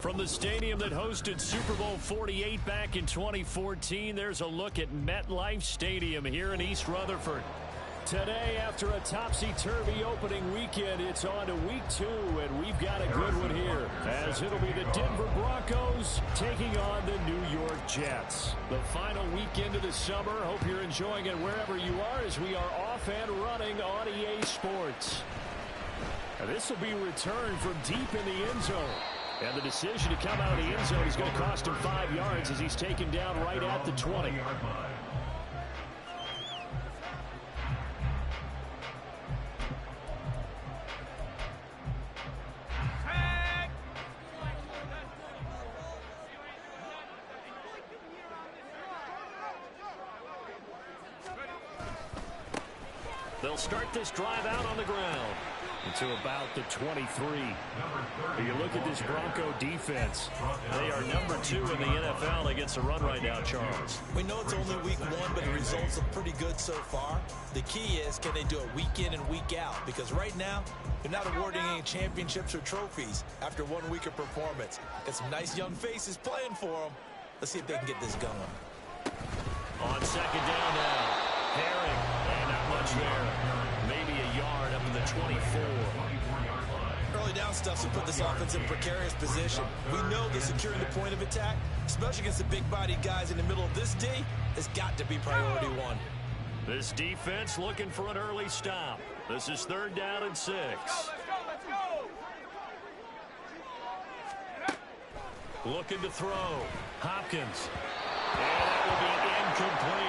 From the stadium that hosted Super Bowl 48 back in 2014, there's a look at MetLife Stadium here in East Rutherford. Today, after a topsy-turvy opening weekend, it's on to week 2, and we've got a good one here, as it'll be the Denver Broncos taking on the New York Jets. The final weekend of the summer. Hope you're enjoying it wherever you are, as we are off and running on EA Sports. Now, this will be returned from deep in the end zone. And the decision to come out of the end zone is going to cost him 5 yards as he's taken down right at the 20. They'll start this drive out on the ground to about the 23. You look at this Bronco defense. They are number 2 in the NFL against the run right now, Charles. We know it's only week 1, but the results are pretty good so far. The key is, can they do it week in and week out? Because right now, they're not awarding any championships or trophies after 1 week of performance. Got some nice young faces playing for them. Let's see if they can get this going. On second down now, Herring, and not much there. Maybe a yard up to the 24. Early down stuff to put this offense in precarious position. We know that securing the point of attack, especially against the big-bodied guys in the middle of this D, has got to be priority 1. This defense looking for an early stop. This is 3rd down and 6. Let's go. Looking to throw. Hopkins. And that will be incomplete.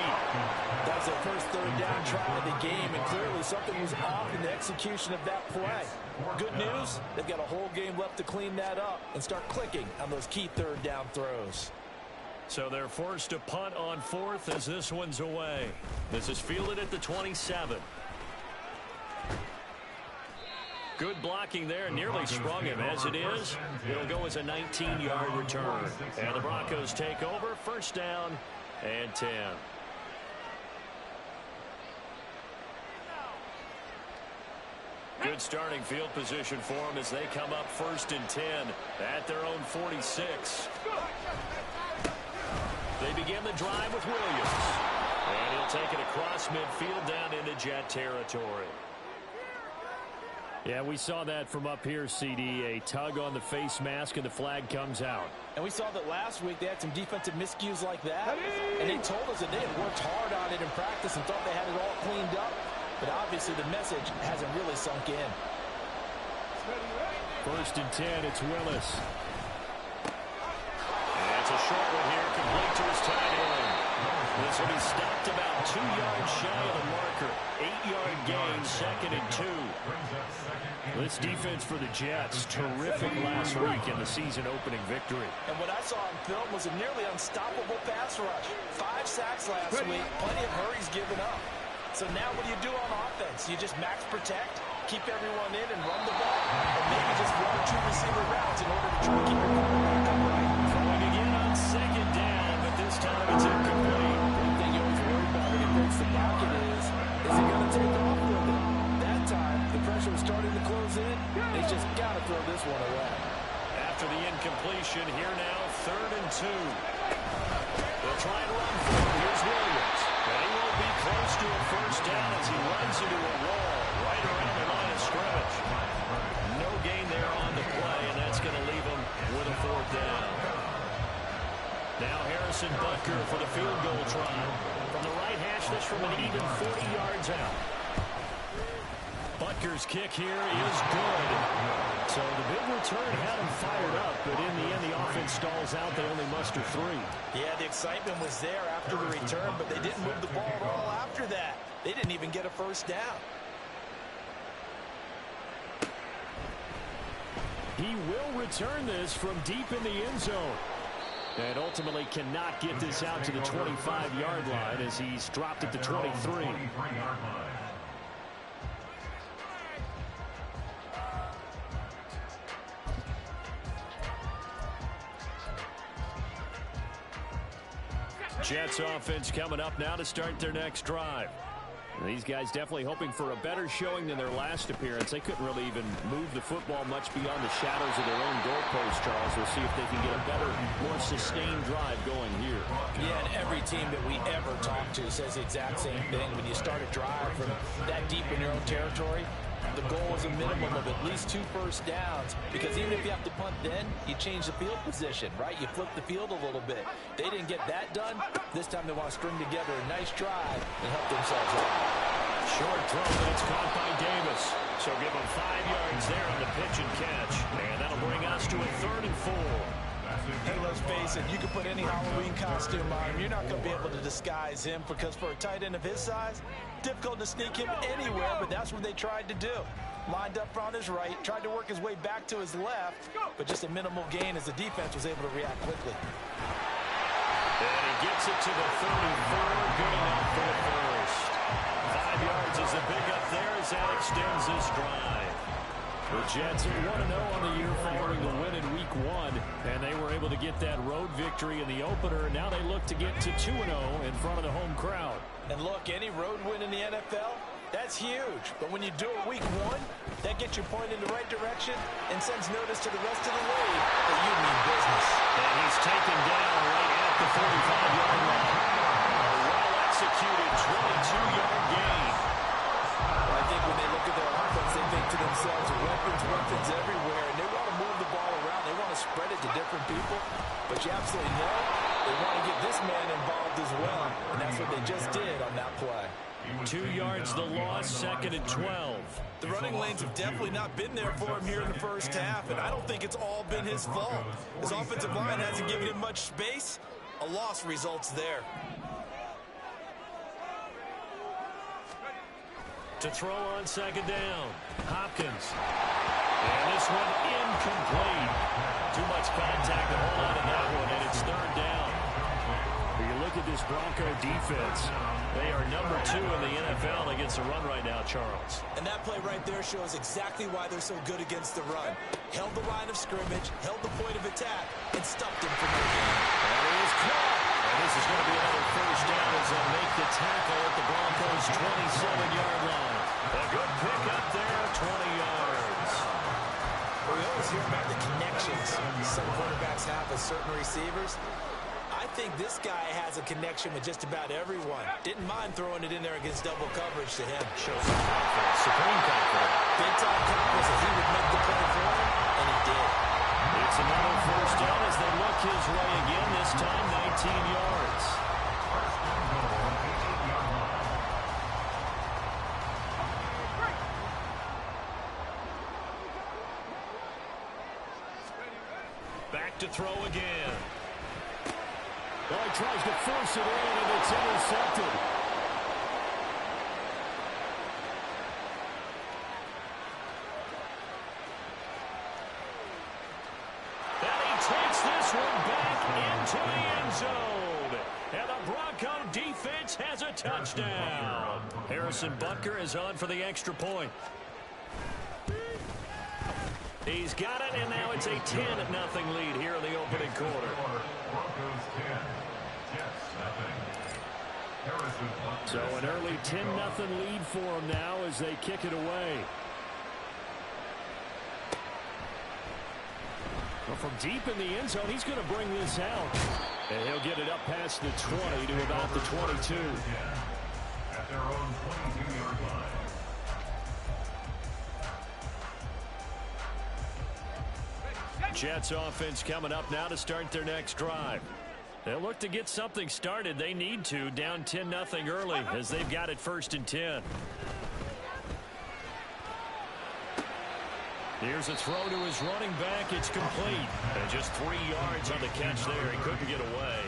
That's their first 3rd down try of the game, and clearly something was off in the execution of that play. Good news, they've got a whole game left to clean that up and start clicking on those key 3rd down throws. So they're forced to punt on 4th as this one's away. This is fielded at the 27. Good blocking there, nearly sprung him. As it is, it'll go as a 19-yard return. And the Broncos take over, 1st down and 10. Good starting field position for them as they come up 1st and 10 at their own 46. They begin the drive with Williams. And he'll take it across midfield down into Jet territory. Yeah, we saw that from up here, CD. A tug on the face mask, and the flag comes out. And we saw that last week they had some defensive miscues like that. And they told us that they had worked hard on it in practice and thought they had it all cleaned up. But obviously the message hasn't really sunk in. 1st and 10, it's Willis. And it's a short one here, complete to his tight end. This will be stopped about 2 yards shy of the marker. 8-yard gain, 2nd and 2. This defense for the Jets, terrific last week in the season-opening victory. And what I saw on film was a nearly unstoppable pass rush. 5 sacks last week, plenty of hurries given up. So now what do you do on offense? You just max protect, keep everyone in, and run the ball? Or maybe just 1 or 2 receiver routes in order to try to keep your quarterback upright? Throwing again on 2nd down, but this time it's incomplete. One thing you always worry about when he breaks the pocket is he going to take off with it? That time, the pressure was starting to close in. He's just got to throw this one away. After the incompletion, here now, 3rd and 2. They'll try and run for it. Here's Williams. And he won't be close to a 1st down as he runs into a wall right around the line of scrimmage. No gain there on the play, and that's going to leave him with a 4th down. Now Harrison Butker for the field goal try. From the right hash, this from an even 40 yards out. Butker's kick here is good. So the big return had him fired up, but in the end, the offense stalls out. They only muster 3. Yeah, the excitement was there after the return, but they didn't move the ball at all after that. They didn't even get a 1st down. He will return this from deep in the end zone. And ultimately cannot get this out to the 25-yard line as he's dropped at the 23. Jets offense coming up now to start their next drive. These guys definitely hoping for a better showing than their last appearance. They couldn't really even move the football much beyond the shadows of their own goalpost, Charles. We'll see if they can get a better, more sustained drive going here. Yeah, and every team that we ever talk to says the exact same thing. When you start a drive from that deep in your own territory, the goal is a minimum of at least 2 first downs, because even if you have to punt then, you change the field position, right? You flip the field a little bit. They didn't get that done. This time they want to string together a nice drive and help themselves out. Short throw, but it's caught by Davis. So give him 5 yards there on the pitch and catch. And that'll bring us to a 3rd and 4. Hey, let's face it, you can put any Halloween costume on him. You're not going to be able to disguise him, because for a tight end of his size, difficult to sneak him anywhere, but that's what they tried to do. Lined up on his right, tried to work his way back to his left, but just a minimal gain as the defense was able to react quickly. And he gets it to the 34, good enough for the first. 5 yards is a big up there as that extends this drive. The Jets are 1-0 on the year following the win in Week 1, and they were able to get that road victory in the opener. Now they look to get to 2-0 in front of the home crowd. And look, any road win in the NFL, that's huge. But when you do it Week 1, that gets you pointed in the right direction and sends notice to the rest of the league that you mean business. And he's taken down right at the 45-yard line. A well-executed 22-yard gain. I think when they look at their offense, they think to themselves, weapons everywhere, and they want to move the ball around. They want to spread it to different people, but you absolutely know they want to get this man involved as well, and that's what they just did on that play. 2 yards the loss, 2nd and 12. The running lanes have definitely not been there for him here in the first half, and I don't think it's all been his fault. His offensive line hasn't given him much space. A loss results there. To throw on 2nd down, Hopkins. And this one incomplete. Too much contact to hold on to that one, and it's 3rd down. When you look at this Bronco defense, they are number 2 in the NFL against the run right now, Charles. And that play right there shows exactly why they're so good against the run. Held the line of scrimmage, held the point of attack, and stopped him from no gain. And it is caught. And this is going to be another first down as they make the tackle at the Broncos' 27-yard line. A good pick up there, 20 yards. We always hear about the connections some quarterbacks have with certain receivers. I think this guy has a connection with just about everyone. Didn't mind throwing it in there against double coverage to him. Shows some confidence, supreme confidence. Big-time confidence that he would make the play for him, and he did. It's another first down as they look his way again, this time 19 yards. Back to throw again. Well, he tries to force it in, and it's intercepted. And he takes this one back into the end zone. And the Bronco defense has a touchdown. Harrison Butker is on for the extra point. He's got it, and now it's a 10-0 lead here in the opening quarter. So an early 10-0 lead for them now as they kick it away. Well, from deep in the end zone, he's going to bring this out. And he'll get it up past the 20 to about the 22. At their own 22-yard line. Jets offense coming up now to start their next drive. They'll look to get something started. They need to, down 10-0 early as they've got it 1st and 10. Here's a throw to his running back. It's complete. And just 3 yards on the catch there. He couldn't get away.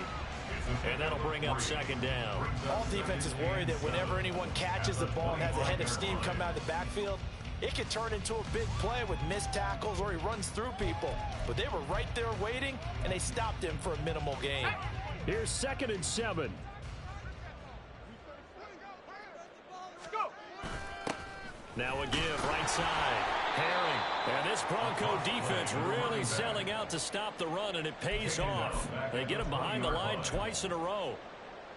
And that'll bring up 2nd down. All defenses worry that whenever anyone catches the ball and has a head of steam come out of the backfield, it could turn into a big play with missed tackles or he runs through people. But they were right there waiting, and they stopped him for a minimal gain. Here's 2nd and 7. Now a give right side. Herring. And this Bronco defense really selling out to stop the run, and it pays off. They get him behind the line twice in a row.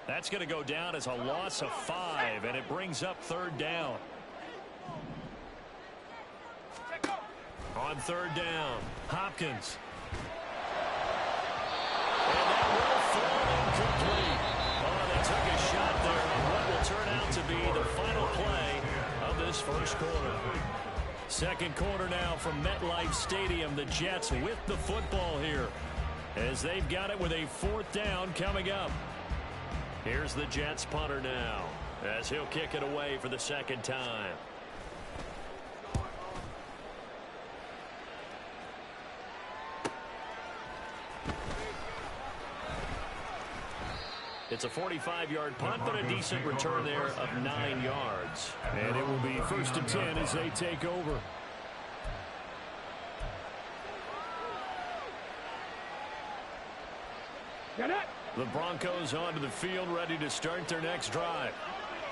That's going to go down as a loss of 5, and it brings up 3rd down. On 3rd down, Hopkins. And that will fall incomplete. Oh, they took a shot there on what will turn out to be the final play of this first quarter. Second quarter now from MetLife Stadium. The Jets with the football here as they've got it with a 4th down coming up. Here's the Jets punter now as he'll kick it away for the 2nd time. It's a 45-yard punt, but a decent return there of 9 yards. And it will be 1st and 10 as they take over. The Broncos onto the field, ready to start their next drive.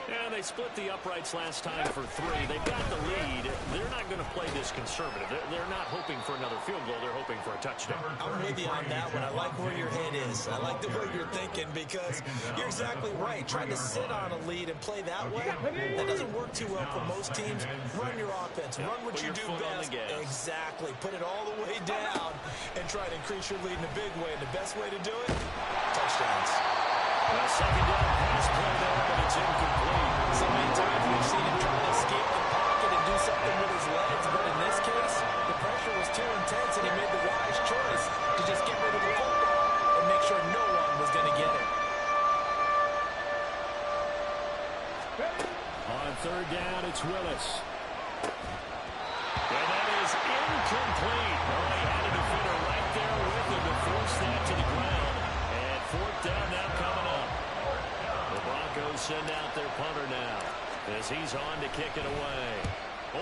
And they split the uprights last time for 3. They've got the lead. They're not going to play this conservative. They're not hoping for another field goal. They're hoping for a touchdown. I'm with you on that one. I like where your head is. I like the way you're thinking because you're exactly right. Trying to sit on a lead and play that way, that doesn't work too well for most teams. Run your offense. Run what you do best. Exactly. Put it all the way down and try to increase your lead in a big way. And the best way to do it, touchdowns. Well, 2nd down pass play there, but it's incomplete. So many times we've seen him try to escape the pocket and do something with his legs, but in this case, the pressure was too intense and he made the wise choice to just get rid of the football and make sure no one was going to get it. On 3rd down, it's Willis. And that is incomplete. Oh, he had a defender right there with him to force that to the ground. And 4th down now coming up. The Broncos send out their punter now as he's on to kick it away.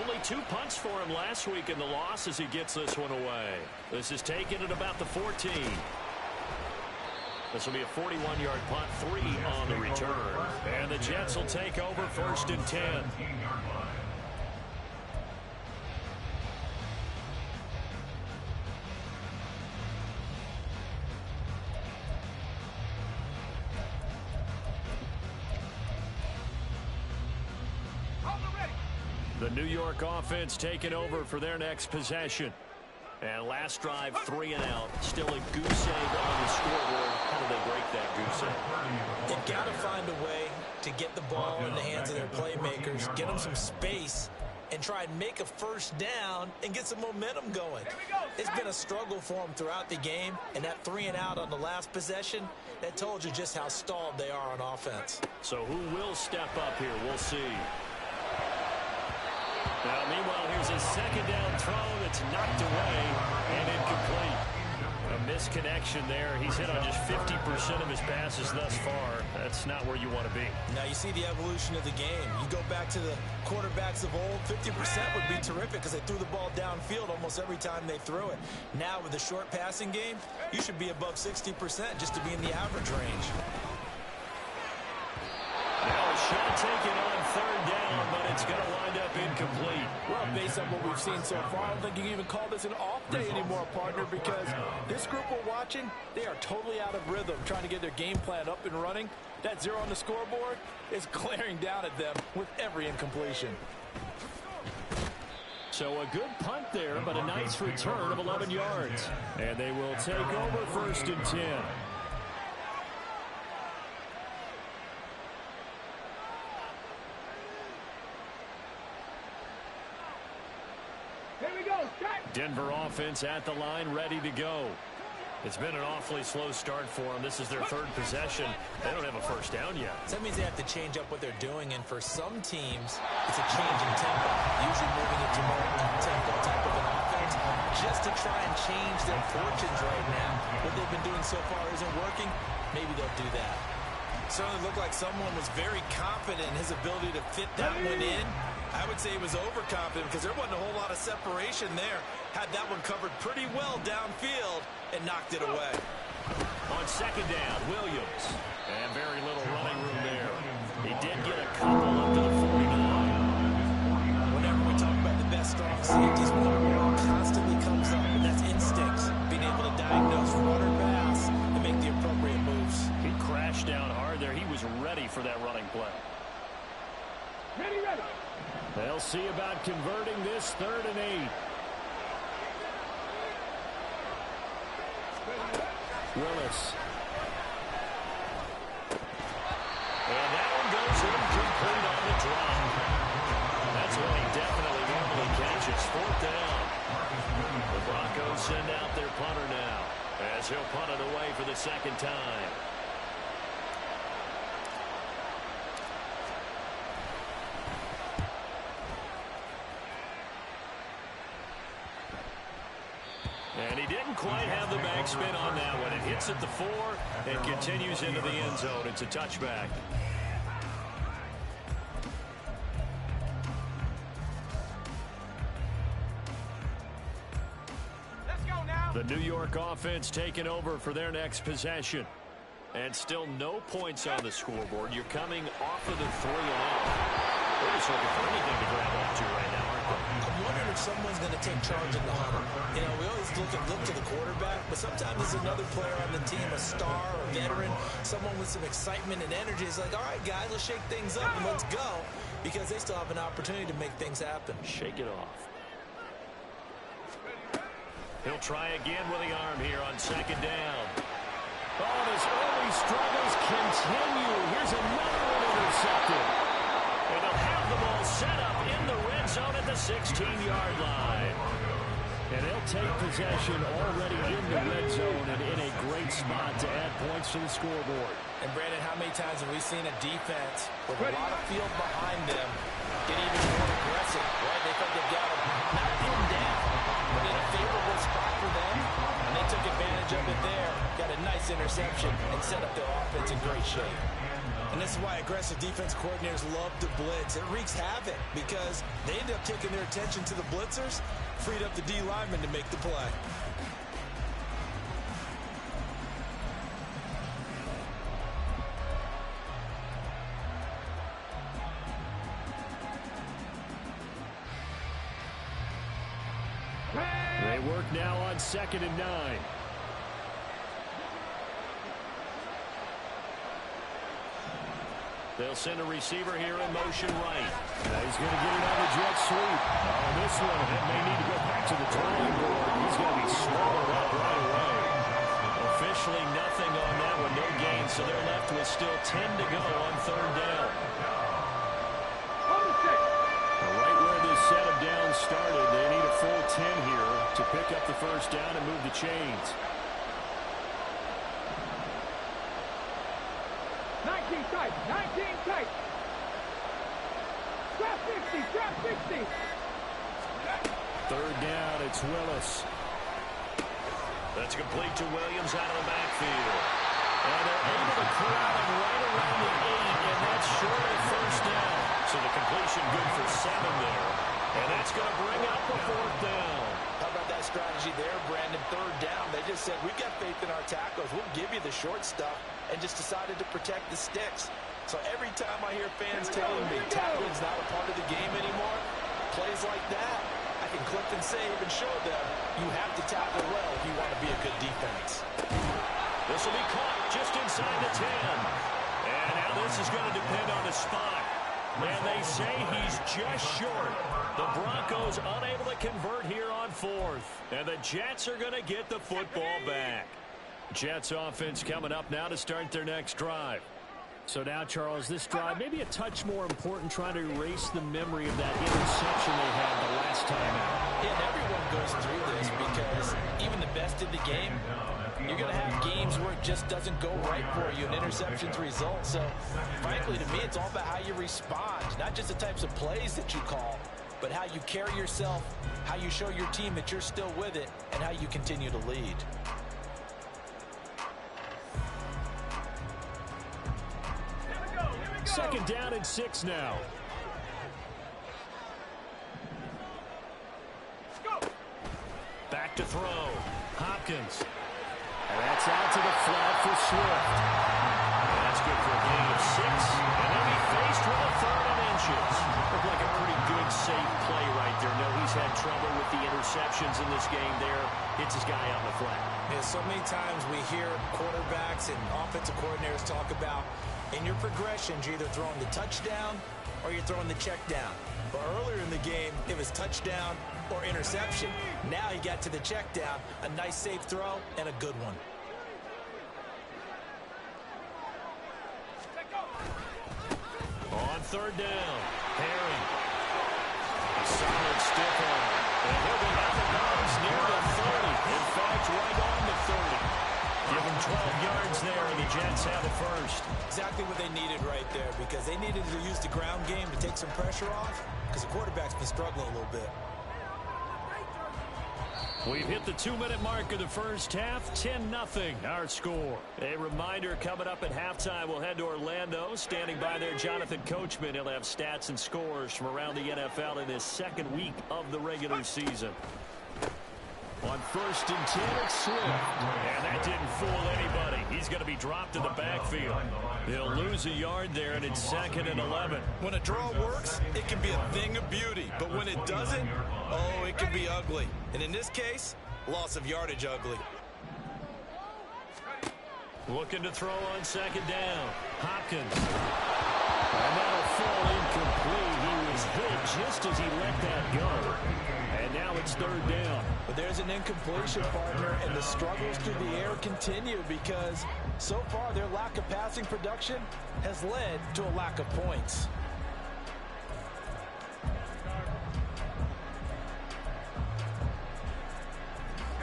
Only 2 punts for him last week in the loss as he gets this one away. This is taken at about the 14. This will be a 41-yard punt, 3 on the return. And the Jets will take over 1st and 10. The New York offense taking over for their next possession. And last drive, 3 and out. Still a goose egg on the scoreboard. How do they break that goose egg? They've got to find a way to get the ball in the hands of their playmakers, get them some space, and try and make a 1st down and get some momentum going. It's been a struggle for them throughout the game, and that 3 and out on the last possession, that told you just how stalled they are on offense. So who will step up here? We'll see. Now, meanwhile, here's a 2nd down throw that's knocked away and incomplete. A misconnection there. He's hit on just 50% of his passes thus far. That's not where you want to be. Now, you see the evolution of the game. You go back to the quarterbacks of old, 50% would be terrific because they threw the ball downfield almost every time they threw it. Now, with the short passing game, you should be above 60% just to be in the average range. Now a shot taken on 3rd down, but it's going to wind up incomplete. Well, based on what we've seen so far, I don't think you can even call this an off day anymore, partner, because this group we're watching, they are totally out of rhythm, trying to get their game plan up and running. That 0 on the scoreboard is glaring down at them with every incompletion. So a good punt there, but a nice return of 11 yards. And they will take over 1st and 10. Denver offense at the line, ready to go. It's been an awfully slow start for them. This is their 3rd possession. They don't have a 1st down yet. So that means they have to change up what they're doing, and for some teams, it's a change in tempo, usually moving it to more up-tempo type of an offense, just to try and change their fortunes right now. What they've been doing so far isn't working. Maybe they'll do that. Certainly looked like someone was very confident in his ability to fit that one in. I would say he was overconfident because there wasn't a whole lot of separation there. Had that one covered pretty well downfield and knocked it away. On 2nd down, Williams. And very little running room there. He did get a couple up to the 49. Whenever we talk about the best strong safeties, one constantly comes up, and that's instincts. Being able to diagnose run or pass and make the appropriate moves. He crashed down hard there. He was They'll see about converting this 3rd and 8. Willis. And that one goes incomplete on the drop. That's one he definitely normally catches. 4th down. The Broncos send out their punter now, as he'll punt it away for the 2nd time. And he didn't quite have the backspin on that one. It hits at the 4 and continues into the end zone. It's a touchback. Let's go now. The New York offense taking over for their next possession. And still no points on the scoreboard. You're coming off of the 3-0. They're just looking for anything to grab onto right now, aren't they? I'm wondering if someone's going to take charge in the huddle. You know, we always look to the quarterback, but sometimes there's another player on the team, a star, a veteran, someone with some excitement and energy. It's like, all right, guys, let's shake things up and let's go, because they still have an opportunity to make things happen. Shake it off. He'll try again with the arm here on 2nd down. Oh, and his early struggles continue. Here's another one intercepted. And they'll have the ball set up in the red zone at the 16-yard line. And they'll take possession already in the red zone and in a great spot to add points to the scoreboard. And, Brandon, how many times have we seen a defense with a lot of field behind them get even more aggressive, right? They think they've got them not pinned down, but in a favorable spot for them, and they took advantage of it there, got a nice interception, and set up their offense in great shape. And this is why aggressive defense coordinators love to blitz. It wreaks havoc because they end up taking their attention to the blitzers, freed up the D lineman to make the play. They work now on 2nd and 9. They'll send a receiver here in motion right. He's going to get it on the jet sweep. Oh, this one, it may need to go back to the drawing board. He's going to be swallowed up right away. Officially nothing on that one, no gain, so they're left with still 10 to go on 3rd down. Right where this set of downs started, they need a full 10 here to pick up the 1st down and move the chains. 19 tight, 19 tight. Drop 60, drop 60. 3rd down, it's Willis. That's complete to Williams out of the backfield. And they're able to corral him right around the 8, and that's short of 1st down. So the completion good for 7 there. And that's going to bring up the 4th down. How about that strategy there, Brandon? 3rd down. They just said, we've got faith in our tackles. We'll give you the short stuff, and just decided to protect the sticks. So every time I hear fans telling me tackling's not a part of the game anymore, plays like that, I can click and save and show them you have to tackle well if you want to be a good defense. This will be caught just inside the 10. And now this is going to depend on the spot. And they say he's just short. The Broncos unable to convert here on 4th. And the Jets are going to get the football back. Jets offense coming up now to start their next drive. So now, Charles, this drive maybe a touch more important, trying to erase the memory of that interception they had the last time out. Yeah, and everyone goes through this because even the best in the game, you're going to have games where it just doesn't go right for you and interceptions result. So, frankly, to me, it's all about how you respond, not just the types of plays that you call, but how you carry yourself, how you show your team that you're still with it, and how you continue to lead. Second down and 6 now. Back to throw. Hopkins. And that's out to the flat for Swift. And that's good for a gain of 6. And they'll be faced with a 3rd and inches. Looked like a pretty good, safe play right there. No, he's had trouble with the interceptions in this game there. Hits his guy out in the flat. Yeah, so many times we hear quarterbacks and offensive coordinators talk about in your progressions, you're either throwing the touchdown or you're throwing the check down. But earlier in the game, it was touchdown or interception. Now he got to the check down. A nice safe throw and a good one. On third down, Herring. A solid stiff arm. And he'll be out of bounds near the 30. In fact, right on the 30. Give him 12 yards there, and the Jets have a first. Exactly what they needed right there, because they needed to use the ground game to take some pressure off, because the quarterback's been struggling a little bit. We've hit the 2-minute mark of the first half. 10-0 our score. A reminder, coming up at halftime, we'll head to Orlando. Standing by there, Jonathan Coachman. He'll have stats and scores from around the NFL in this second week of the regular season. On 1st and 10, it's Swift. And that didn't fool anybody. He's going to be dropped in the backfield. They'll lose a yard there, and it's 2nd and 11. When a draw works, it can be a thing of beauty. But when it doesn't, oh, it can be ugly. And in this case, loss of yardage ugly. Looking to throw on 2nd down. Hopkins. And that'll fall incomplete. He was hit just as he let that go. And now it's 3rd down. But there's an incompletion, partner, and the struggles through the air continue because so far their lack of passing production has led to a lack of points.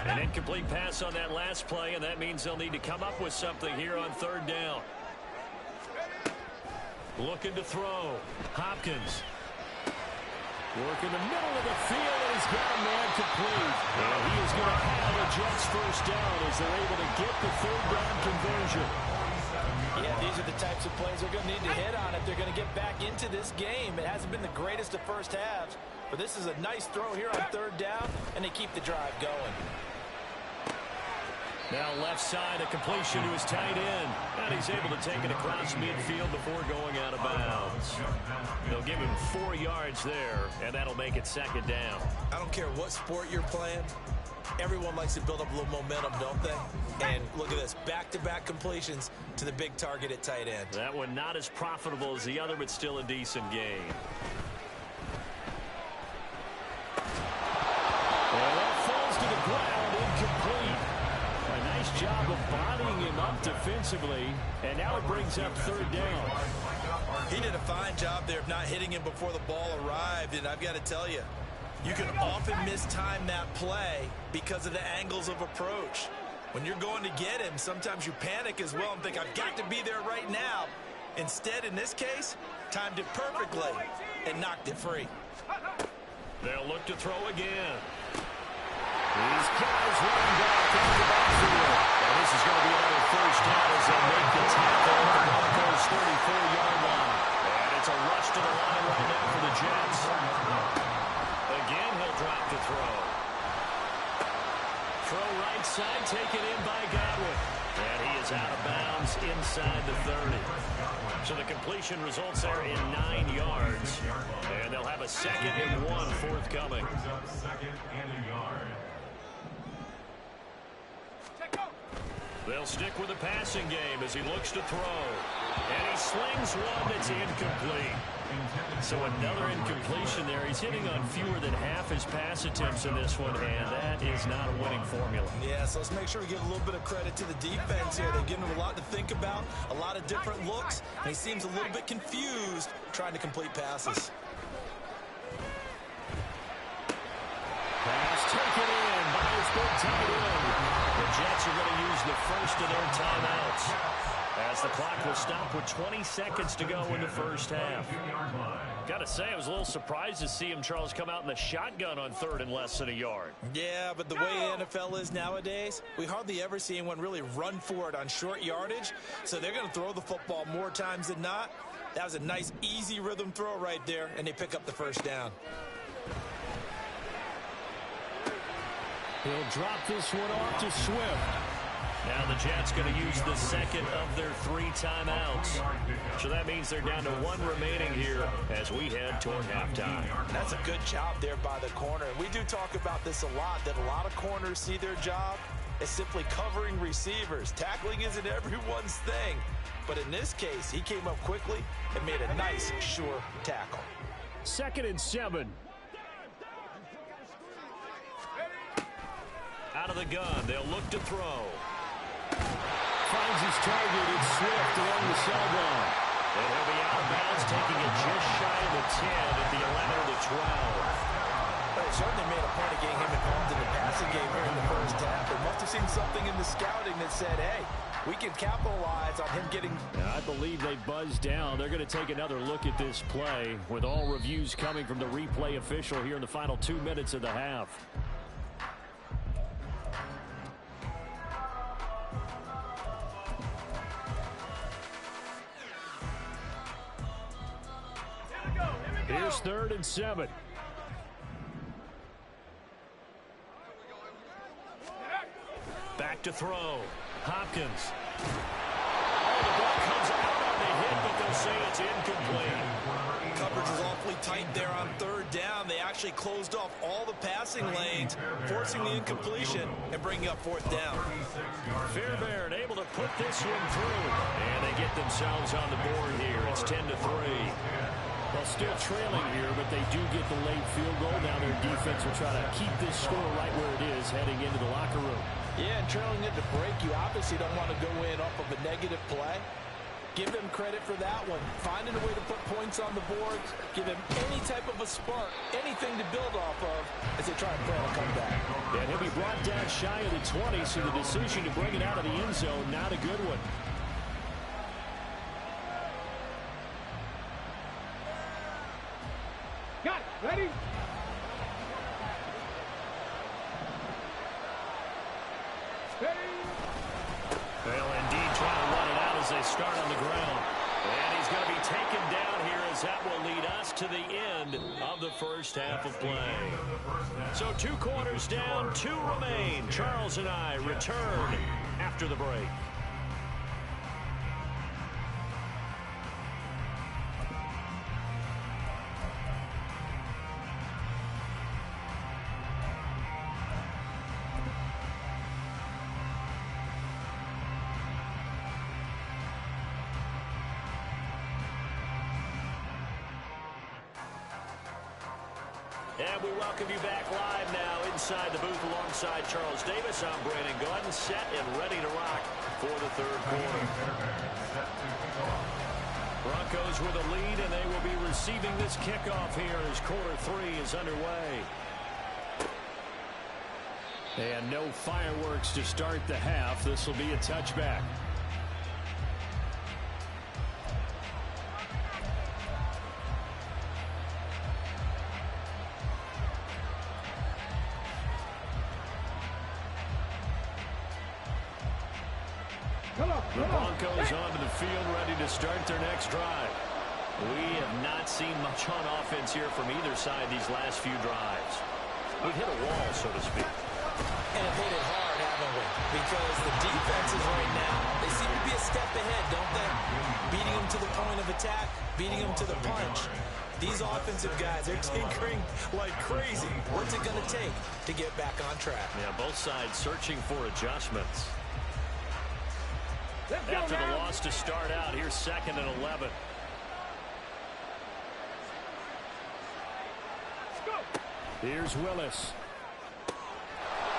An incomplete pass on that last play, and that means they'll need to come up with something here on 3rd down. Looking to throw. Hopkins. Work in the middle of the field, and he's got a man complete. And he is going to have the Jets first down as they're able to get the 3rd down conversion. Yeah, these are the types of plays they're going to need to hit on if they're going to get back into this game. It hasn't been the greatest of first halves, but this is a nice throw here on 3rd down, and they keep the drive going. Now left side, a completion to his tight end. And he's able to take it across midfield before going out of bounds. They'll give him 4 yards there, and that'll make it 2nd down. I don't care what sport you're playing. Everyone likes to build up a little momentum, don't they? And look at this, back-to-back completions to the big target at tight end. That one not as profitable as the other, but still a decent game. Well, that falls to the ground, incomplete. A nice job of bodying him up defensively, and now it brings up 3rd down. He did a fine job there of not hitting him before the ball arrived, and I've got to tell you, you can often mistime that play because of the angles of approach. When you're going to get him, sometimes you panic as well and think, I've got to be there right now. Instead, in this case, timed it perfectly and knocked it free. They'll look to throw again. These guys running back into the backfield. And this is going to be another first down as they make the tackle at the Broncos' 34-yard line. And it's a rush to the line right now for the Jets. Again, he'll drop the throw. Throw right side, taken in by Godwin. And he is out of bounds inside the 30. So the completion results there in 9 yards. And they'll have a 2nd and 1 forthcoming. They'll stick with the passing game as he looks to throw. And he slings one that's incomplete. So another incompletion there. He's hitting on fewer than half his pass attempts in this one, and that is not a winning formula. Yeah, so let's make sure we give a little bit of credit to the defense here. They've given him a lot to think about, a lot of different looks, and he seems a little bit confused trying to complete passes. Pass taken in by his big tight end. The Jets are going to use the first of their timeouts as the clock will stop with 20 seconds to go in the first half. Got to say, I was a little surprised to see him, Charles, come out in the shotgun on 3rd and less than a yard. Yeah, but the way the NFL is nowadays, we hardly ever see anyone really run for it on short yardage, so they're going to throw the football more times than not. That was a nice, easy rhythm throw right there, and they pick up the first down. He'll drop this one off to Swift. Now the Jets going to use the 2nd of their 3 timeouts. So that means they're down to 1 remaining here as we head toward halftime. That's a good job there by the corner. We do talk about this a lot, that a lot of corners see their job as simply covering receivers. Tackling isn't everyone's thing. But in this case, he came up quickly and made a nice, sure tackle. 2nd and 7. Out of the gun, they'll look to throw. Finds his target. It's Swift along the sideline. And he'll be out of bounds, taking it just shy of the 10 at the 11 of the 12. They certainly made a point of getting him involved in the passing game here in the first half. They must have seen something in the scouting that said, hey, we can capitalize on him getting... I believe they buzzed down. They're going to take another look at this play with all reviews coming from the replay official here in the final 2 minutes of the half. Here's 3rd and 7. Back to throw. Hopkins. Oh, the ball comes out on the hit, but they'll say it's incomplete. Coverage was awfully tight there on 3rd down. They actually closed off all the passing lanes, forcing the incompletion and bringing up 4th down. Fairbairn able to put this one through. And they get themselves on the board here. It's 10-3. Well, still trailing here, but they do get the late field goal. Now their defense will try to keep this score right where it is heading into the locker room. Yeah, and trailing into break, you obviously don't want to go in off of a negative play. Give them credit for that one. Finding a way to put points on the board, give them any type of a spark, anything to build off of as they try and plan a comeback. And he'll be brought down shy of the 20, so the decision to bring it out of the end zone, not a good one. Got it. Ready? They'll indeed try to run it out as they start on the ground. And he's going to be taken down here as that will lead us to the end of the first half of play. So 2 quarters down, 2 remain. Charles and I return after the break. And we welcome you back live now inside the booth alongside Charles Davis. I'm Brandon Gordon, set and ready to rock for the 3rd quarter. Broncos with a lead, and they will be receiving this kickoff here as quarter 3 is underway. And no fireworks to start the half. This will be a touchback. The Broncos onto the field, ready to start their next drive. We have not seen much on offense here from either side these last few drives. We've hit a wall, so to speak. And have hit it hard, haven't we? Because the defenses right now, they seem to be a step ahead, don't they? Beating them to the point of attack, beating them to the punch. These offensive guys, they're tinkering like crazy. What's it going to take to get back on track? Yeah, both sides searching for adjustments. After the loss to start out, here's 2nd and 11. Here's Willis.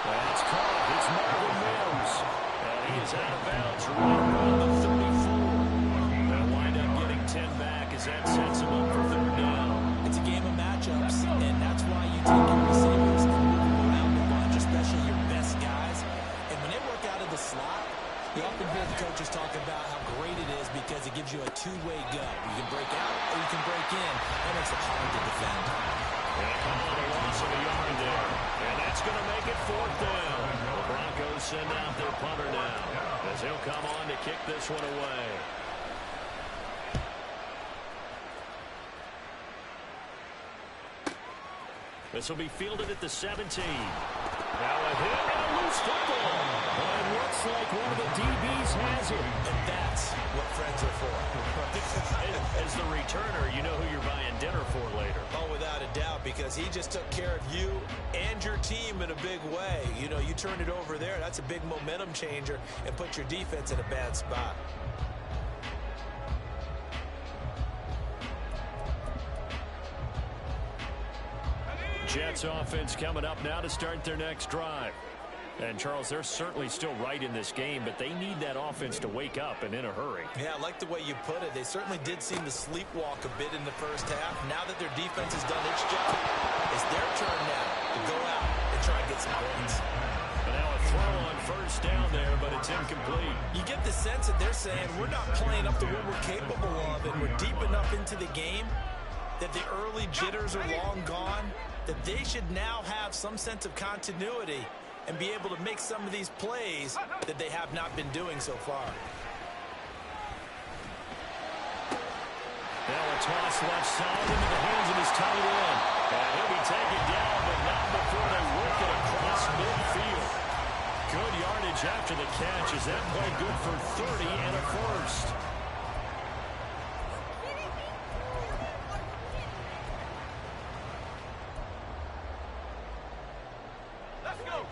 That's caught. It's Marvin Mims. And he is out of bounds right around the 34. They'll wind up getting 10 back as that sets him up for 3rd down. It's a game of matchups, and that's why you take your receivers and move them around the bunch, especially your best guys. And when they work out of the slot, you often hear the coaches talk about how great it is because it gives you a two-way go. You can break out or you can break in. That makes it hard to defend. And a couple of loss of a yard there. And that's going to make it 4th down. The Broncos send out their punter now as he'll come on to kick this one away. This will be fielded at the 17. Now a hit and a loose football. Well, it looks like one of the DBs has it. And that's what friends are for. As the returner, you know who you're buying dinner for later. Oh, without a doubt, because he just took care of you and your team in a big way. You know, you turned it over there. That's a big momentum changer and put your defense in a bad spot. Jets offense coming up now to start their next drive. And, Charles, they're certainly still right in this game, but they need that offense to wake up and in a hurry. Yeah, I like the way you put it. They certainly did seem to sleepwalk a bit in the first half. Now that their defense has done its job, it's their turn now to go out and try and get some points. But now a throw on first down there, but it's incomplete. You get the sense that they're saying we're not playing up to what we're capable of, and we're deep enough into the game that the early jitters are long gone, that they should now have some sense of continuity and be able to make some of these plays that they have not been doing so far. Now a toss left side into the hands of his tight end. And he'll be taken down, but not before they work it across midfield. Good yardage after the catch. Is that play good for 30 and a first? Let's go.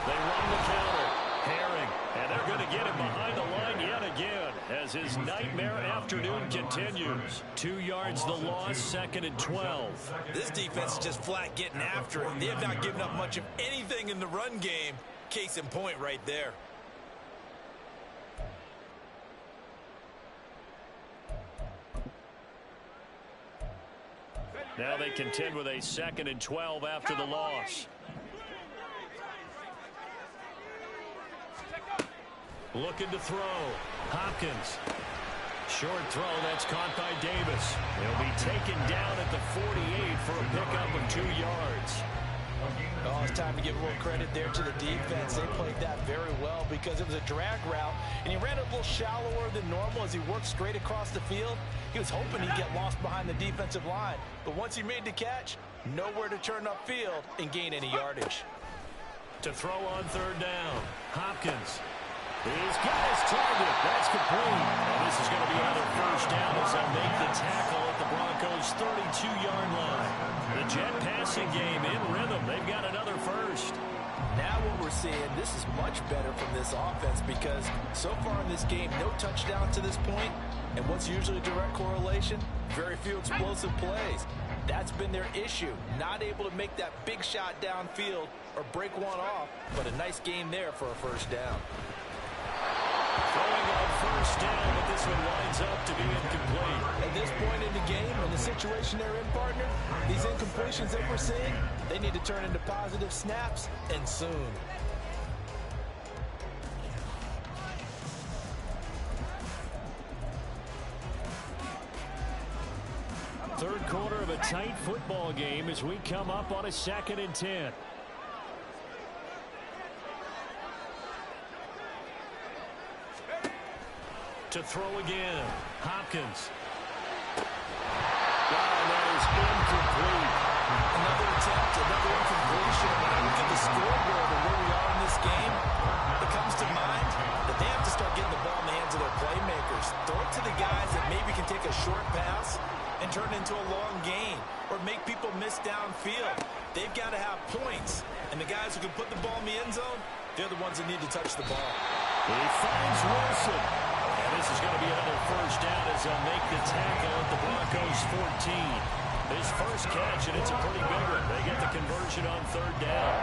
They run the counter. Herring. And they're going to get him behind the line yet again as his nightmare afternoon continues. 2 yards the loss, 2nd and 12. This defense is just flat getting after it. They have not given up much of anything in the run game. Case in point right there. Now they contend with a 2nd and 12 after the loss. Looking to throw. Hopkins. Short throw, that's caught by Davis. He'll be taken down at the 48 for a pickup of 2 yards. Oh, it's time to give a little credit there to the defense. They played that very well because it was a drag route, and he ran a little shallower than normal as he worked straight across the field. He was hoping he'd get lost behind the defensive line, but once he made the catch, nowhere to turn upfield and gain any yardage. To throw on 3rd down, Hopkins. He's got his target. That's complete. And this is going to be another first down as they'll make the tackle at the Broncos' 32-yard line. The Jet passing game in rhythm. They've got another first. Now what we're seeing, this is much better from this offense because so far in this game, no touchdown to this point. And what's usually a direct correlation? Very few explosive plays. That's been their issue. Not able to make that big shot downfield or break one off, but a nice game there for a first down. Throwing on first down, but this one winds up to be incomplete. At this point in the game, in the situation they're in, partner, these incompletions that we're seeing, they need to turn into positive snaps, and soon. Third quarter of a tight football game as we come up on a 2nd and 10. To throw again. Hopkins. And that is incomplete. Another attempt, another incompletion. When I look at the scoreboard and where we are in this game, it comes to mind that they have to start getting the ball in the hands of their playmakers. Throw it to the guys that maybe can take a short pass and turn it into a long gain or make people miss downfield. They've got to have points. And the guys who can put the ball in the end zone, they're the ones that need to touch the ball. He finds Wilson. And this is going to be another first down as they'll make the tackle at the Broncos' 14. His first catch, and it's a pretty big one. They get the conversion on 3rd down.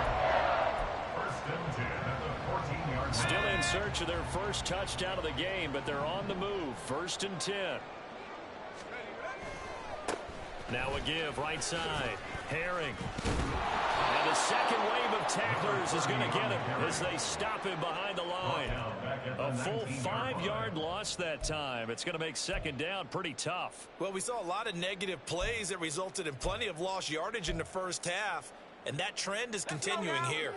First and 10 at the 14-yard line. Still in search of their first touchdown of the game, but they're on the move. 1st and 10. Now a give right side. Herring. And the second wave of tacklers is going to get him as they stop him behind the line. A full 5-yard loss that time. It's going to make 2nd down pretty tough. Well, we saw a lot of negative plays that resulted in plenty of lost yardage in the first half, and that trend is continuing here.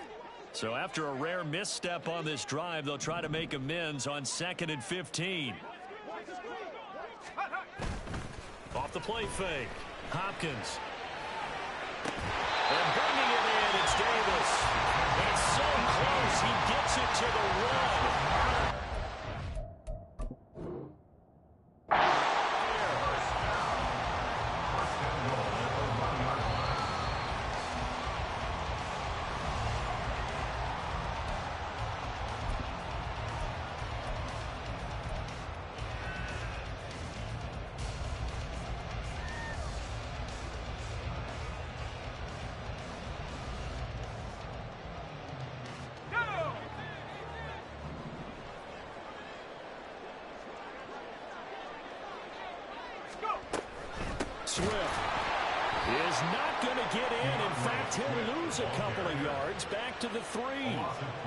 So after a rare misstep on this drive, they'll try to make amends on 2nd and 15. Off the play fake. Hopkins. And bringing it in, it's Davis. It's so close, he gets it to the run. Swift is not going to get in. In fact, he'll lose a couple of yards back to the 3.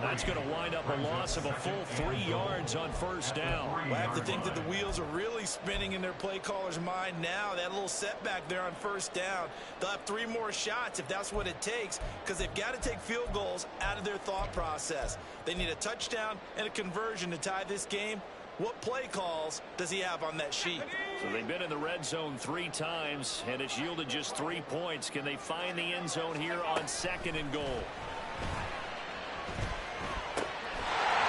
That's going to wind up a loss of a full 3 yards on first down. Well, I have to think that the wheels are really spinning in their play caller's mind now. That little setback there on first down. They'll have 3 more shots if that's what it takes, because they've got to take field goals out of their thought process. They need a touchdown and a conversion to tie this game. What play calls does he have on that sheet? So they've been in the red zone 3 times, and it's yielded just 3 points. Can they find the end zone here on 2nd and goal?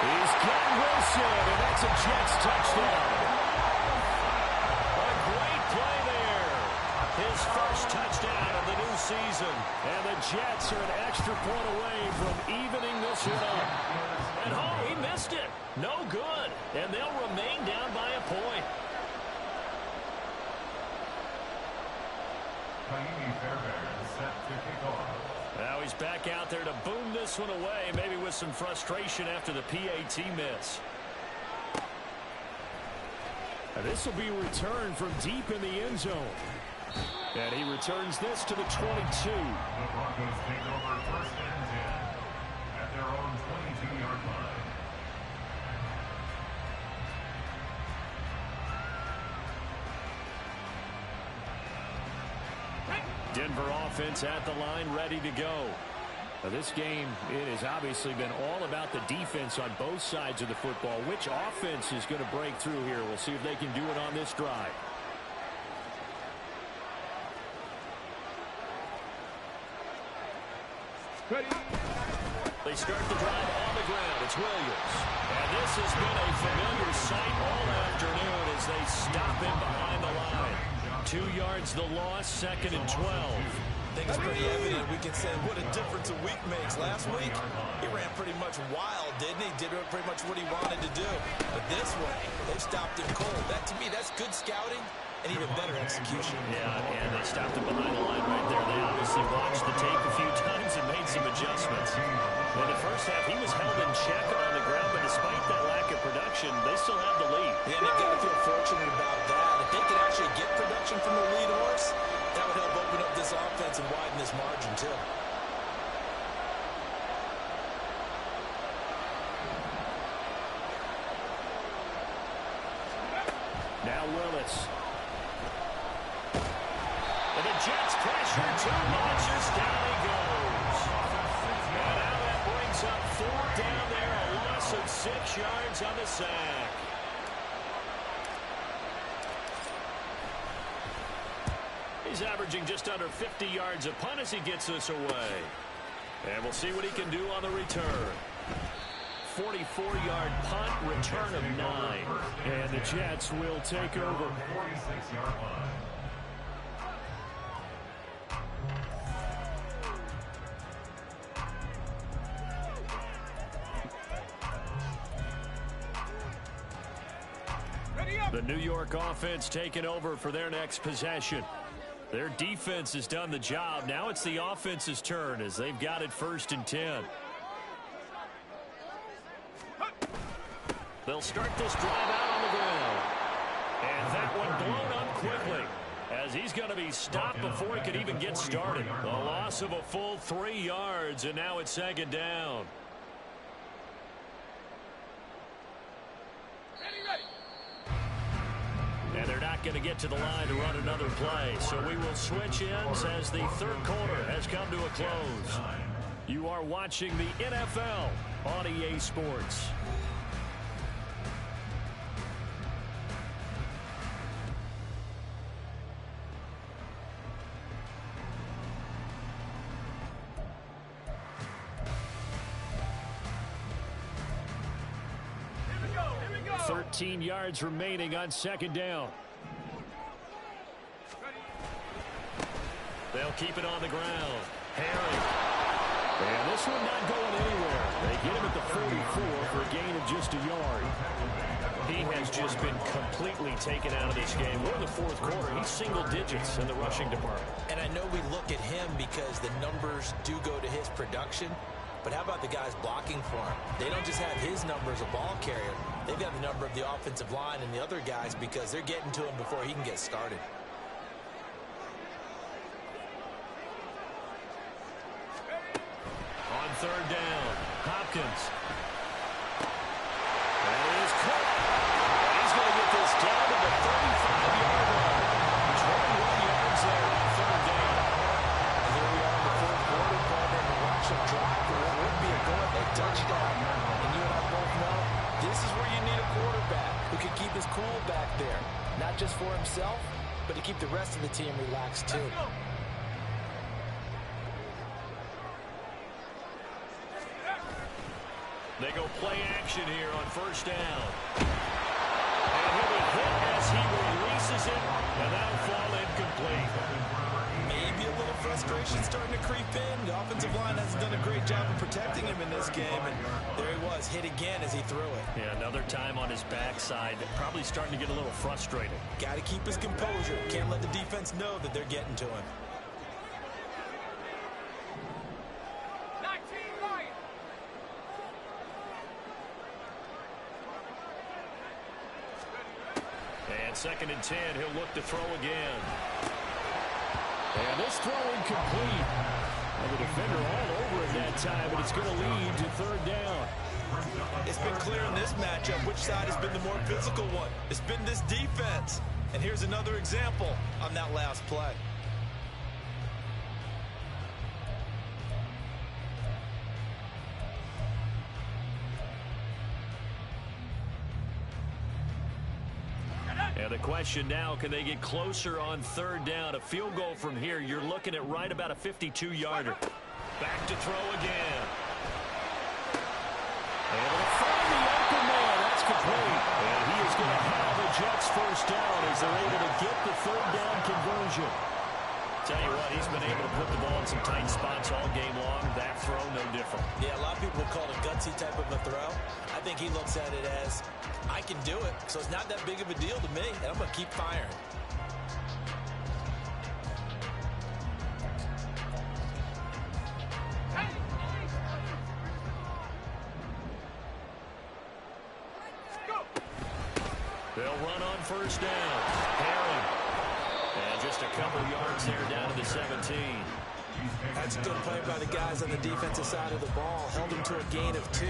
He's got Wilson, and that's a Jets touchdown. A great play there. His first touchdown of the new season. And the Jets are an extra point away from evening this one up. And oh, he missed it. No good. And they'll remain down by a point. Now he's back out there to boom this one away, maybe with some frustration after the PAT miss. And this will be returned from deep in the end zone. And he returns this to the 22. The Broncos take over 1st and 10 at their own 22-yard line. Denver offense at the line, ready to go. Now this game, it has obviously been all about the defense on both sides of the football. Which offense is going to break through here? We'll see if they can do it on this drive. Ready. They start the drive on the ground. It's Williams. And this has been a familiar sight all afternoon as they stop him behind the line. 2 yards the loss, 2nd and 12. I think it's pretty evident. We can say what a difference a week makes. Last week, he ran pretty much wild, didn't he? Did pretty much what he wanted to do. But this one, they stopped him cold. That, to me, that's good scouting and even better execution. Yeah, and they stopped him behind the line right there. They obviously watched the tape a few times and made some adjustments. In the first half, he was held in check on the ground, but despite that lack of production, they still have the lead. Yeah, and they've got to feel fortunate about that. If they could actually get production from the lead horse, that would help open up this offense and widen this margin, too. Now Willis. And the Jets pressure, 2 launches, down he goes. And now that brings up 4 down there, a loss of 6 yards on the sack. He's averaging just under 50 yards a punt as he gets this away. And we'll see what he can do on the return. 44-yard punt, return of 9. And the Jets will take over. 46-yard line. The New York offense taking over for their next possession. Their defense has done the job. Now it's the offense's turn as they've got it 1st and 10. They'll start this drive out on the ground. And that one blown up quickly as he's going to be stopped before he could even get started. A loss of a full 3 yards, and now it's 2nd down. And they're not going to get to the line to run another play. So we will switch ends as the 3rd quarter has come to a close. You are watching the NFL on EA Sports. Here we go. 13 yards remaining on 2nd down. They'll keep it on the ground. Harry. And this one not going anywhere. They get him at the 44 for a gain of just a yard. He has just been completely taken out of this game. We're in the 4th quarter. He's single digits in the rushing department. And I know we look at him because the numbers do go to his production. But how about the guys blocking for him? They don't just have his number as a ball carrier. They've got the number of the offensive line and the other guys because they're getting to him before he can get started. just for himself, but to keep the rest of the team relaxed too. They go play action here on first down. And he'll be hit as he releases it, and that'll fall incomplete. Maybe a little frustration starting to creep in. The offensive line hasn't done a great job of protecting him in this game, and there he was, hit again as he threw it. Yeah, another time on his backside, probably starting to get a little frustrated. Got to keep his composure. Can't let the defense know that they're getting to him. And 2nd and 10, he'll look to throw again. And this throw incomplete. And the defender all over it that time, but it's going to lead to 3rd down. It's been clear in this matchup which side has been the more physical one. It's been this defense. And here's another example on that last play. And the question now, can they get closer on 3rd down? A field goal from here, you're looking at right about a 52-yarder. Back to throw again. And they'll find the open man. That's complete. And he is going to have the Jets first down as they're able to get the 3rd down conversion. Tell you what, he's been able to put the ball in some tight spots all game long. That throw, no different. Yeah, a lot of people call it a gutsy type of a throw. I think he looks at it as, I can do it, so it's not that big of a deal to me, and I'm going to keep firing. They'll run on first down. Herring. And just a couple yards there down to the 17. That's a good play by the guys on the defensive side of the ball. Held him to a gain of 2.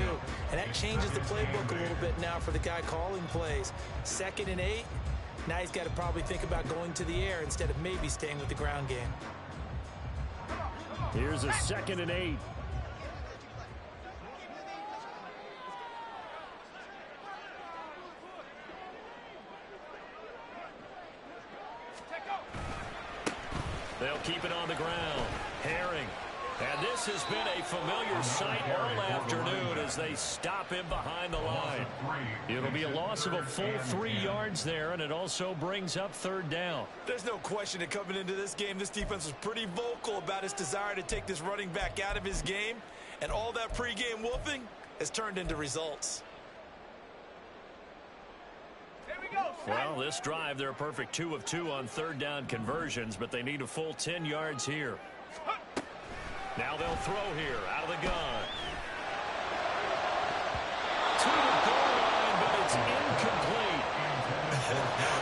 And that changes the playbook a little bit now for the guy calling plays. 2nd and 8. Now he's got to probably think about going to the air instead of maybe staying with the ground game. Here's a 2nd and 8. They'll keep it on the ground. Herring. And this has been a familiar sight all afternoon as they stop him behind the line. It'll be a loss of a full 3 yards there, and it also brings up 3rd down. There's no question that coming into this game, this defense was pretty vocal about its desire to take this running back out of his game, and all that pregame wolfing has turned into results. Well, this drive, they're a perfect 2 of 2 on 3rd down conversions, but they need a full 10 yards here. Now they'll throw here out of the gun. To the goal line, but it's incomplete.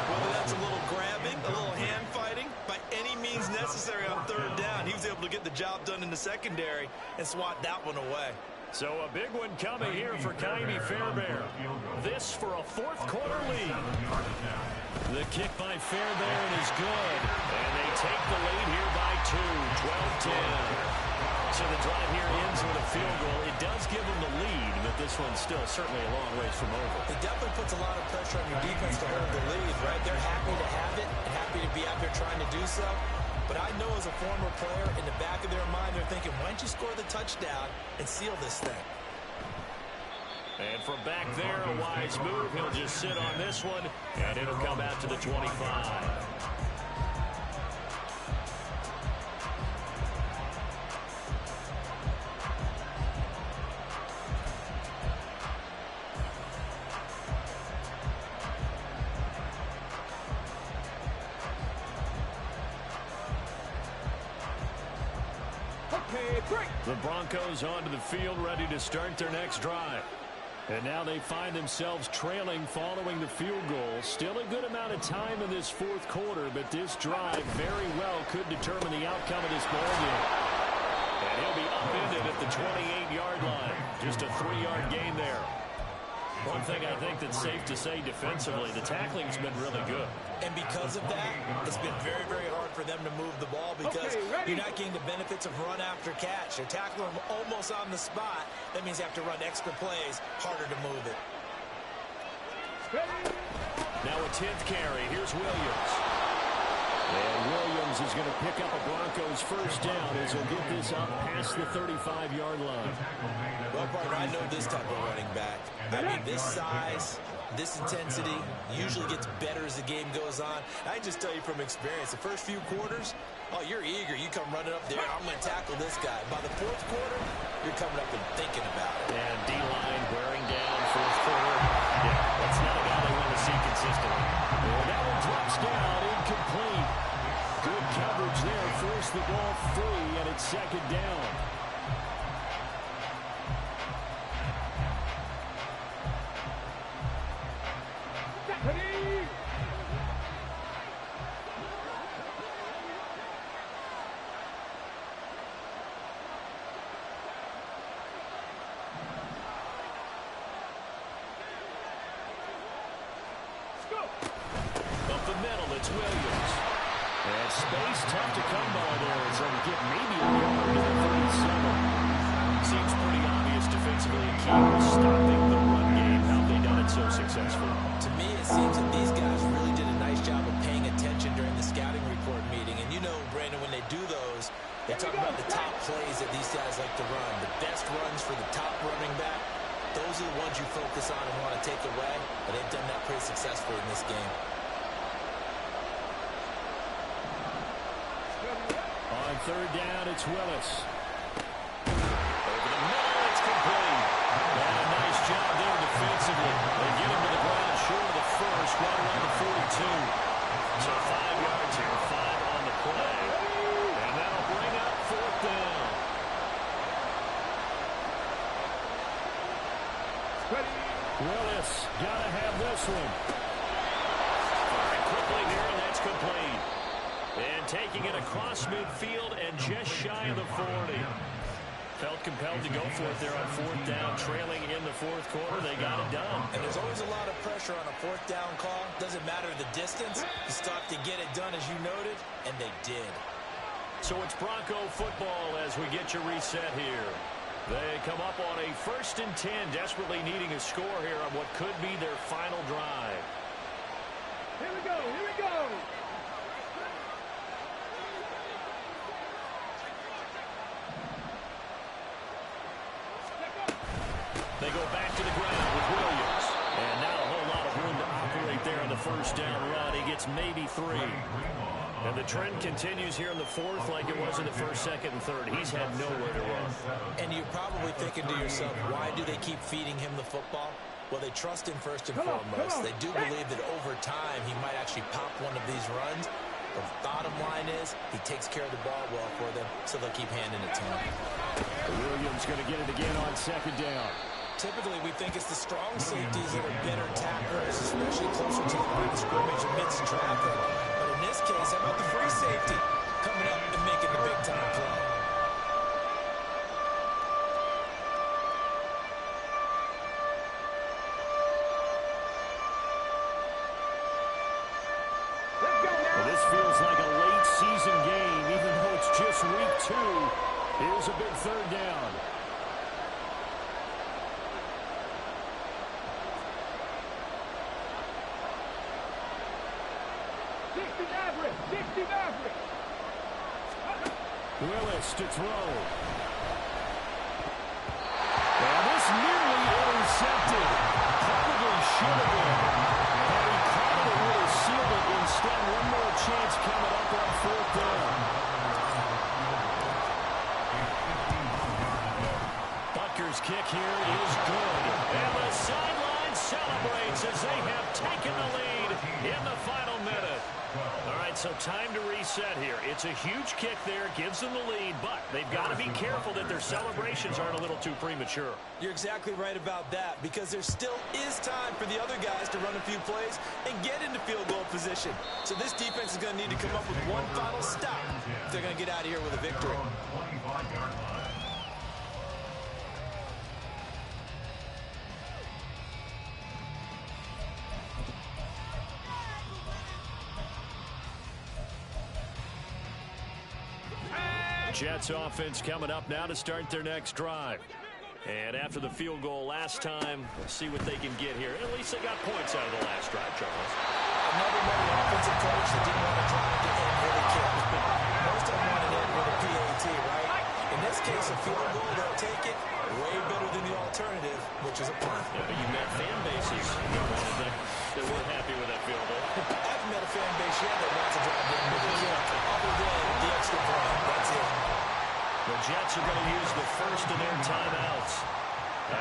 Whether that's a little grabbing, a little hand fighting, by any means necessary on 3rd down, he was able to get the job done in the secondary and swat that one away. So a big one coming here for Kaimi Fairbairn. This for a 4th quarter lead. The kick by Fairbairn is good. And they take the lead here by 2, 12-10. So the drive here ends with a field goal. It does give them the lead, but this one's still certainly a long ways from over. It definitely puts a lot of pressure on your defense to hold the lead, right? They're happy to have it and happy to be out there trying to do so. But I know as a former player, in the back of their mind, they're thinking, why don't you score the touchdown and seal this thing? And from back there, a wise move. He'll just sit on this one, and it'll come out to the 25. The Broncos onto the field, ready to start their next drive. And now they find themselves trailing following the field goal. Still a good amount of time in this 4th quarter, but this drive very well could determine the outcome of this ball game. And he'll be upended at the 28-yard line. Just a 3-yard gain there. One thing I think that's safe to say defensively, the tackling's been really good. And because of that, it's been very, very hard for them to move the ball because you're not getting the benefits of run after catch. You're tackling them almost on the spot. That means you have to run extra plays, harder to move it. Now a 10th carry. Here's Williams. And Williams is going to pick up a Broncos first down as he'll get this up past the 35-yard line. Well, partner, I know this type of running back. I mean, this size, this intensity usually gets better as the game goes on. I can just tell you from experience, the first few quarters, oh, you're eager. You come running up there, I'm going to tackle this guy. By the fourth quarter, you're coming up and thinking about it. And D-line wearing down fourth quarter. Yeah, that's not a guy they want to see consistently. Well, that one drops down, incomplete. Good coverage there, forced the ball free, and it's second down. Up the middle, it's Williams. And space tough to come by there as they get maybe a yard to the 37. Seems pretty obvious defensively. A key was stopping the run game. How have they done it so successfully? To me, it seems that these guys really did a nice job of paying attention during the scouting report meeting. And you know, Brandon, when they do those, they talk about the top plays that these guys like to run. The best runs for the top running back. Those are the ones you focus on and want to take away. And they've done that pretty successfully in this game. On third down, it's Willis. Over the middle, it's complete. And a nice job there defensively. They get him to the ground short of the first, right around the 42. So 5 yards here, 5 on the play. And that'll bring up fourth down. Willis, gotta have this one. Firing quickly here, and that's complete. And taking it across midfield and just shy of the 40. Felt compelled to go for it there on fourth down, trailing in the fourth quarter. They got it done. And there's always a lot of pressure on a fourth down call. Doesn't matter the distance. You stop to get it done, as you noted, and they did. So it's Bronco football as we get your reset here. They come up on a 1st and 10, desperately needing a score here on what could be their final drive. Here we go, here we go. They go back to the ground with Williams. And not a whole lot of room to operate there on the first down run. He gets maybe 3. And the trend continues here in the fourth like it was in the first, second, and third. He's had nowhere to run. And you're probably thinking to yourself, why do they keep feeding him the football? Well, they trust him first and foremost. They do believe that over time he might actually pop one of these runs. The bottom line is he takes care of the ball well for them, so they'll keep handing it to him. Williams going to get it again on second down. Typically, we think it's the strong safeties that are better tacklers, especially closer to the line of scrimmage amidst traffic. But in this case, how about the free safety coming up and making the big-time play? Well, this feels like a late-season game, even though it's just week 2. Here's a big third down. Willis to throw. And this nearly intercepted. Probably should have been. But he caught it and would have sealed it. Instead, one more chance coming up on fourth down. Butker's kick here is good. And the sideline celebrates as they have taken the lead in the final minute. All right, so time to reset here. It's a huge kick there, gives them the lead, but they've got to be careful that their celebrations aren't a little too premature. You're exactly right about that, because there still is time for the other guys to run a few plays and get into field goal position. So this defense is going to need to come up with one final stop if they're going to get out of here with a victory. Jets offense coming up now to start their next drive. And after the field goal last time, we'll see what they can get here. At least they got points out of the last drive, Charles. that field goal. I haven't met a fan base yet that wants to drive them to the kill other than the extra point. That's it. The Jets are going to use the first of their timeouts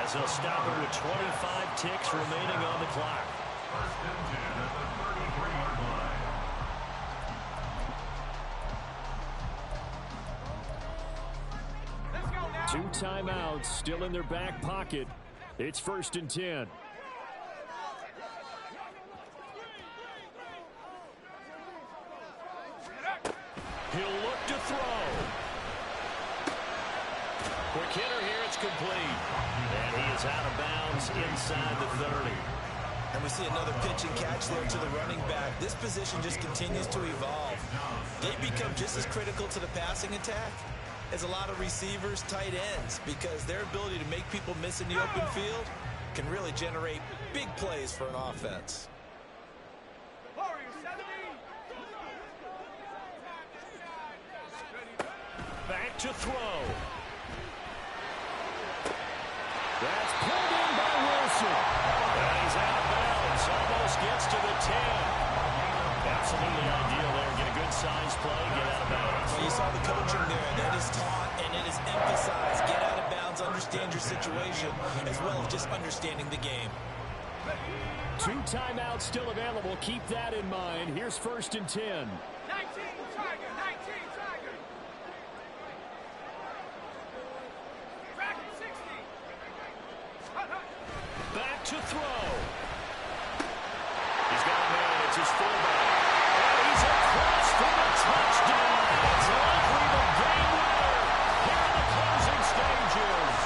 as they'll stop it with 25 ticks remaining on the clock. First and 10 at the 33-yard line. Two timeouts still in their back pocket. It's first and 10. He'll look to throw. Quick hitter here, it's complete. And he is out of bounds inside the 30. And we see another pitch and catch there to the running back. This position just continues to evolve. They become just as critical to the passing attack as a lot of receivers, tight ends, because their ability to make people miss in the open field can really generate big plays for an offense. Back to throw. That's pulled in by Wilson. And he's out of bounds. Almost gets to the 10. Absolutely ideal there. Get a good size play. Get out of bounds. Well, you saw the coaching there. That is taught and it is emphasized. Get out of bounds, understand your situation, as well as just understanding the game. Two timeouts still available. Keep that in mind. Here's first and 10. 19 Tiger, 19 Tiger. Back at 60. Back to throw. He's got a man. It's his fullback. And he's across for the touchdown. It's likely the game winner here in the closing stages.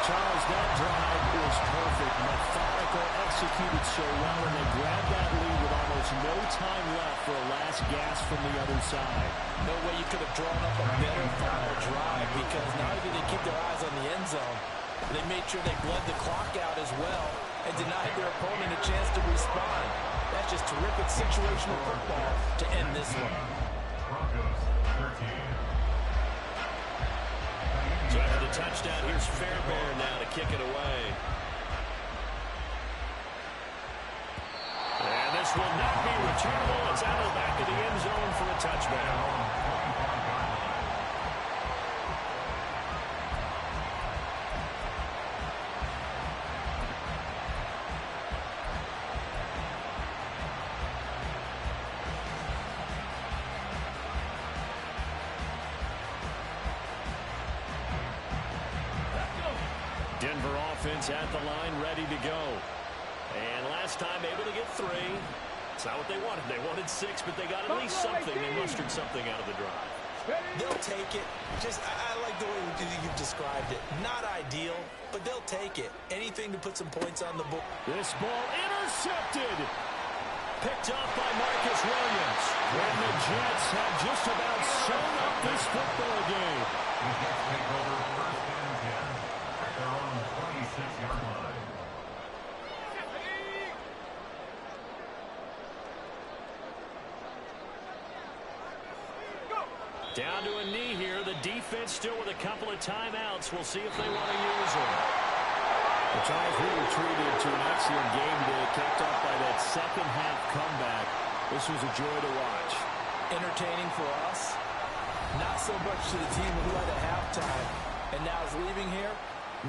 Charles, that drive was perfect. Methodical, executed so well, and they grabbed that lead with almost no time left for a last gasp from the other side. No way you could have drawn up a better final drive, because not only did they keep their eyes on the end zone, they made sure they bled the clock out as well and denied their opponent a chance to respond. That's just terrific situational football to end this one. Broncos 13. So after the touchdown, here's Fairbairn now to kick it away. And this will not be returnable. It's out of the back of the end zone for a touchdown. Denver offense at the line, ready to go. And last time able to get 3. It's not what they wanted. They wanted 6, but they got at least something. They mustered something out of the drive. They'll take it. I like the way you've described it. Not ideal, but they'll take it. Anything to put some points on the board. This ball intercepted. Picked up by Marcus Williams. And the Jets have just about sewn up this football game. The Jets take over first and 10 at their own 26-yard line. Down to a knee here. The defense still with a couple of timeouts. We'll see if they want to use them. The Giants really treated to an excellent game today, capped off by that second-half comeback. This was a joy to watch. Entertaining for us. Not so much to the team who led at halftime and now is leaving here,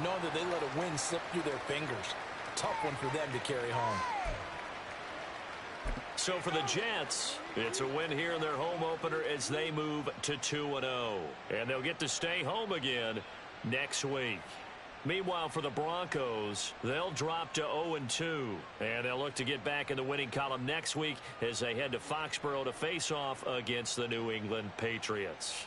knowing that they let a win slip through their fingers. Tough one for them to carry home. So for the Jets, it's a win here in their home opener as they move to 2-0. And they'll get to stay home again next week. Meanwhile, for the Broncos, they'll drop to 0-2. And they'll look to get back in the winning column next week as they head to Foxborough to face off against the New England Patriots.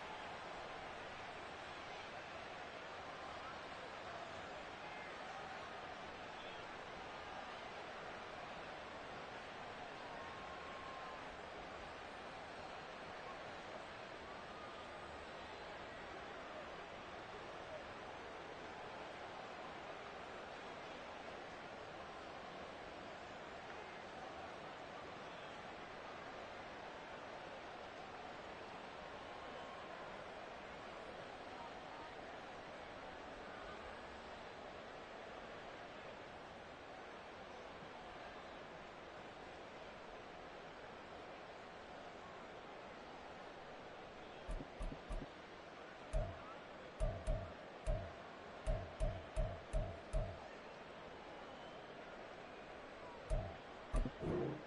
10.